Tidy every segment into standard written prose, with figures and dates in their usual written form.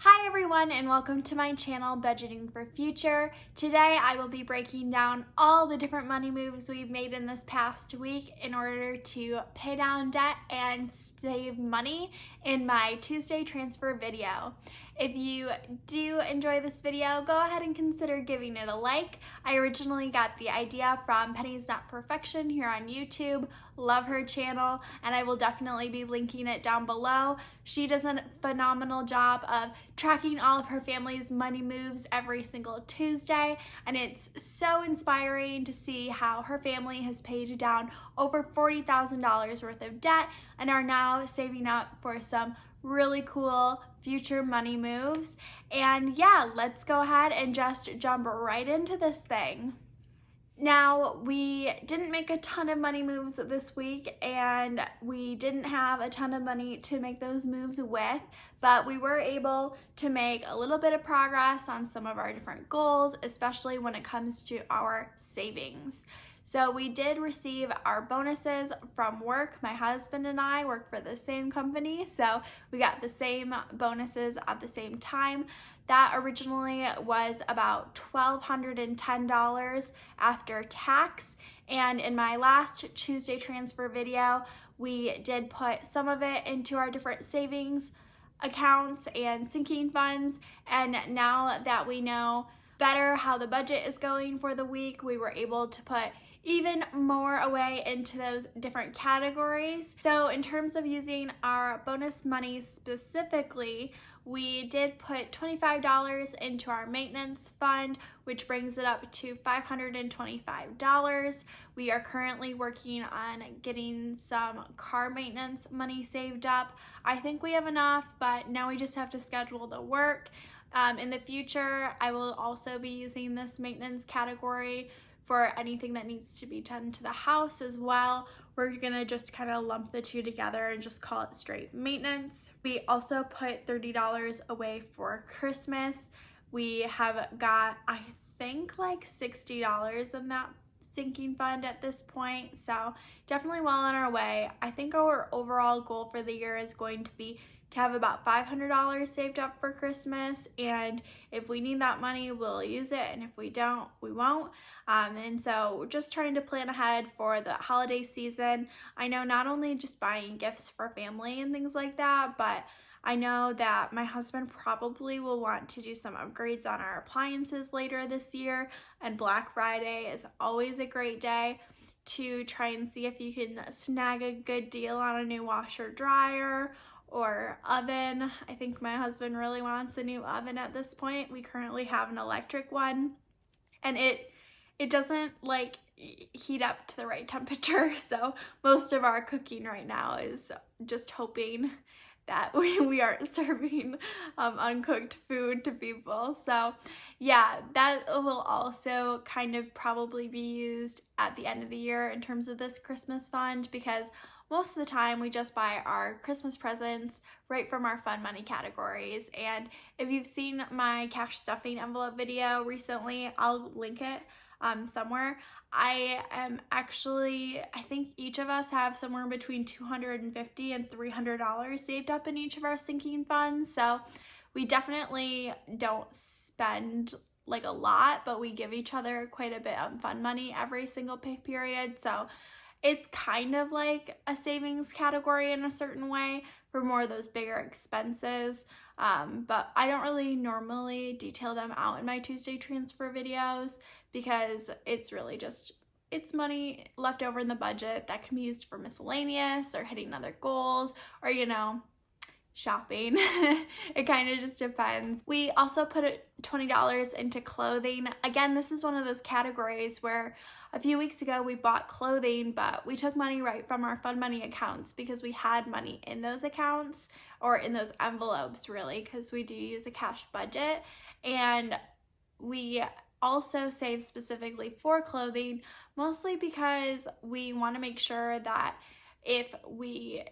Hi everyone and welcome to my channel Budgeting for Future. Today I will be breaking down all the different money moves we've made in this past week in order to pay down debt and save money in my Tuesday transfer video. If you do enjoy this video, go ahead and consider giving it a like. I originally got the idea from Penny's Not Perfection here on YouTube. Love her channel and I will definitely be linking it down below. She does a phenomenal job of tracking all of her family's money moves every single Tuesday, and it's so inspiring to see how her family has paid down over $40,000 worth of debt and are now saving up for some really cool future money moves. And yeah, let's go ahead and just jump right into this thing. Now, we didn't make a ton of money moves this week and we didn't have a ton of money to make those moves with, but we were able to make a little bit of progress on some of our different goals, especially when it comes to our savings. So we did receive our bonuses from work. My husband and I work for the same company, so we got the same bonuses at the same time. That originally was about $1,210 after tax, and in my last Tuesday transfer video, we did put some of it into our different savings accounts and sinking funds, and now that we know better how the budget is going for the week, we were able to put even more away into those different categories. So in terms of using our bonus money specifically, we did put $25 into our maintenance fund, which brings it up to $525. We are currently working on getting some car maintenance money saved up. I think we have enough, but now we just have to schedule the work. In the future, I will also be using this maintenance category for anything that needs to be done to the house as well. We're gonna just kind of lump the two together and just call it straight maintenance. We also put $30 away for Christmas. We have got, I think, like $60 in that sinking fund at this point, so definitely well on our way. I think our overall goal for the year is going to be to have about $500 saved up for Christmas, and if we need that money, we'll use it, and if we don't, we won't. And so we're just trying to plan ahead for the holiday season. I know not only just buying gifts for family and things like that, but I know that my husband probably will want to do some upgrades on our appliances later this year, and Black Friday is always a great day to try and see if you can snag a good deal on a new washer dryer or oven. I think my husband really wants a new oven at this point. We currently have an electric one and it doesn't like heat up to the right temperature, so most of our cooking right now is just hoping that we aren't serving uncooked food to people. So yeah, that will also kind of probably be used at the end of the year in terms of this Christmas fund, because most of the time we just buy our Christmas presents right from our fun money categories. And if you've seen my cash stuffing envelope video recently, I'll link it somewhere. I think each of us have somewhere between $250 and $300 saved up in each of our sinking funds. So we definitely don't spend like a lot, but we give each other quite a bit of fun money every single pay period. So it's kind of like a savings category in a certain way for more of those bigger expenses, but I don't really normally detail them out in my Tuesday transfer videos because it's really just, it's money left over in the budget that can be used for miscellaneous or hitting other goals or, you know, shopping. It kind of just depends. We also put $20 into clothing. Again, this is one of those categories where a few weeks ago we bought clothing, but we took money right from our fun money accounts because we had money in those accounts, or in those envelopes really, because we do use a cash budget. And we also save specifically for clothing, mostly because we want to make sure that if we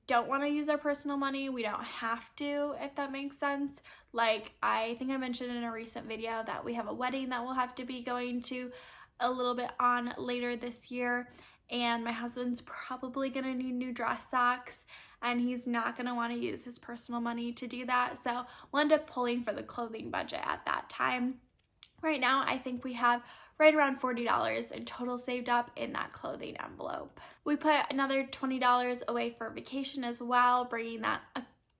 don't want to use our personal money, we don't have to, if that makes sense. Like, I think I mentioned in a recent video that we have a wedding that we'll have to be going to a little bit on later this year, and my husband's probably gonna need new dress socks, and he's not gonna wanna use his personal money to do that. So we'll end up pulling for the clothing budget at that time. Right now, I think we have right around $40 in total saved up in that clothing envelope. We put another $20 away for vacation as well, bringing that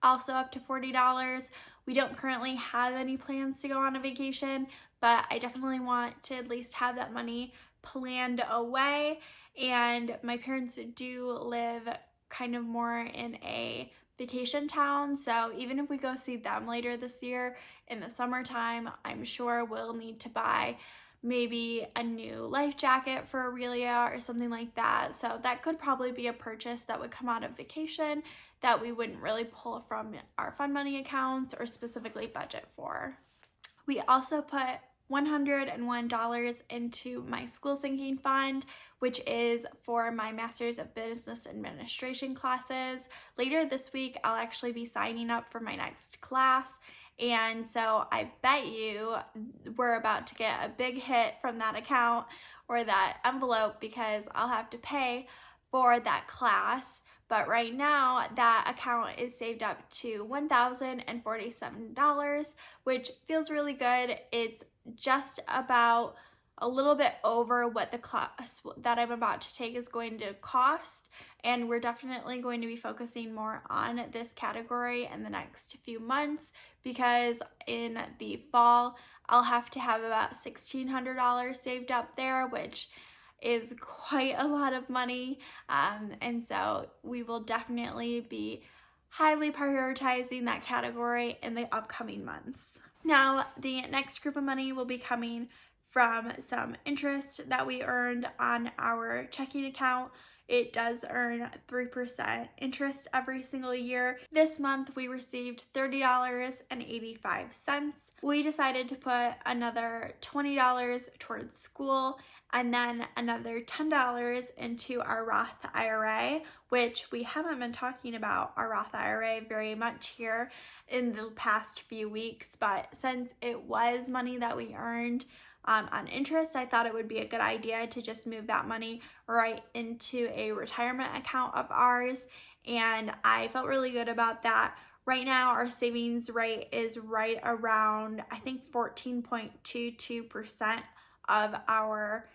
also up to $40. We don't currently have any plans to go on a vacation, but I definitely want to at least have that money planned away. And my parents do live kind of more in a vacation town, so even if we go see them later this year in the summertime, I'm sure we'll need to buy maybe a new life jacket for Aurelia or something like that. So that could probably be a purchase that would come out of vacation that we wouldn't really pull from our fund money accounts or specifically budget for. We also put $101 into my school sinking fund, which is for my Master's of Business Administration classes. Later this week, I'll actually be signing up for my next class. And so I bet you we're about to get a big hit from that account or that envelope because I'll have to pay for that class. But right now, that account is saved up to $1,047, which feels really good. It's just about a little bit over what the class that I'm about to take is going to cost, and we're definitely going to be focusing more on this category in the next few months because in the fall I'll have to have about $1,600 saved up there, which is quite a lot of money, and so we will definitely be highly prioritizing that category in the upcoming months. Now, the next group of money will be coming from some interest that we earned on our checking account. It does earn 3% interest every single year. This month we received $30.85. We decided to put another $20 towards school and then another $10 into our Roth IRA, which we haven't been talking about our Roth IRA very much here in the past few weeks, but since it was money that we earned on interest, I thought it would be a good idea to just move that money right into a retirement account of ours, and I felt really good about that. Right now, our savings rate is right around, I think, 14.22% of our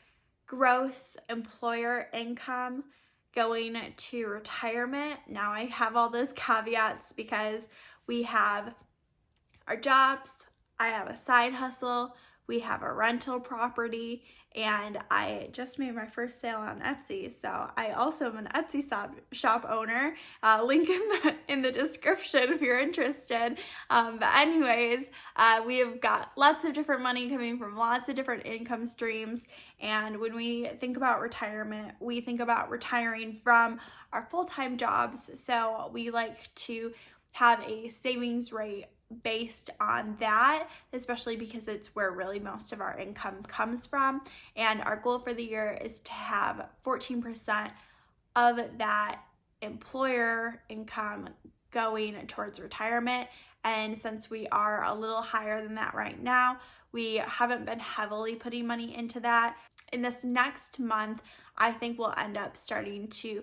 gross employer income going to retirement. Now, I have all those caveats because we have our jobs, I have a side hustle, we have a rental property, and I just made my first sale on Etsy. So I also am an Etsy shop owner. Link in the description if you're interested. But anyways, we have got lots of different money coming from lots of different income streams. And when we think about retirement, we think about retiring from our full-time jobs. So we like to have a savings rate based on that, especially because it's where really most of our income comes from. And our goal for the year is to have 14% of that employer income going towards retirement. And since we are a little higher than that right now, we haven't been heavily putting money into that. In this next month, I think we'll end up starting to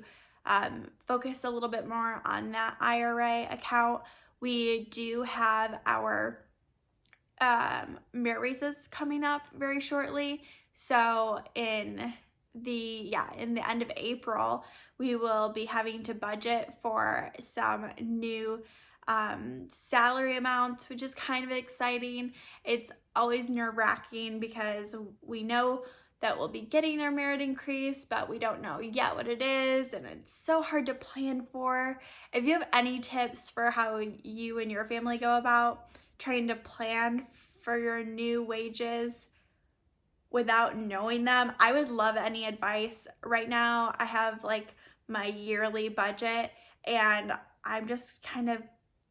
focus a little bit more on that IRA account. We do have our merit raises coming up very shortly. So in the end of April, we will be having to budget for some new salary amounts, which is kind of exciting. It's always nerve-wracking because we know that we'll be getting our merit increase, but we don't know yet what it is, and it's so hard to plan for. If you have any tips for how you and your family go about trying to plan for your new wages without knowing them, I would love any advice. Right now, I have like my yearly budget, and I'm just kind of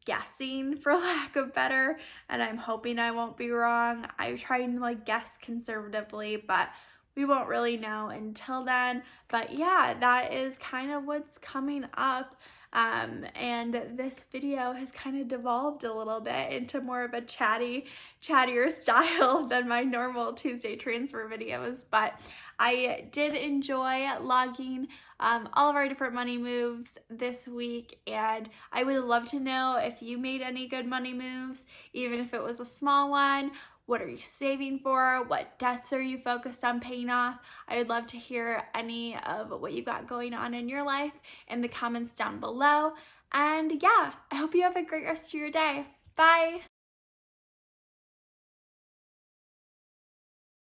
guessing, for lack of better, and I'm hoping I won't be wrong. I try and like guess conservatively, but we won't really know until then. But yeah, that is kind of what's coming up. And this video has kind of devolved a little bit into more of a chattier style than my normal Tuesday transfer videos, but I did enjoy logging all of our different money moves this week, and I would love to know if you made any good money moves, even if it was a small one. What are you saving for? What debts are you focused on paying off? I would love to hear any of what you've got going on in your life in the comments down below. And yeah, I hope you have a great rest of your day. Bye!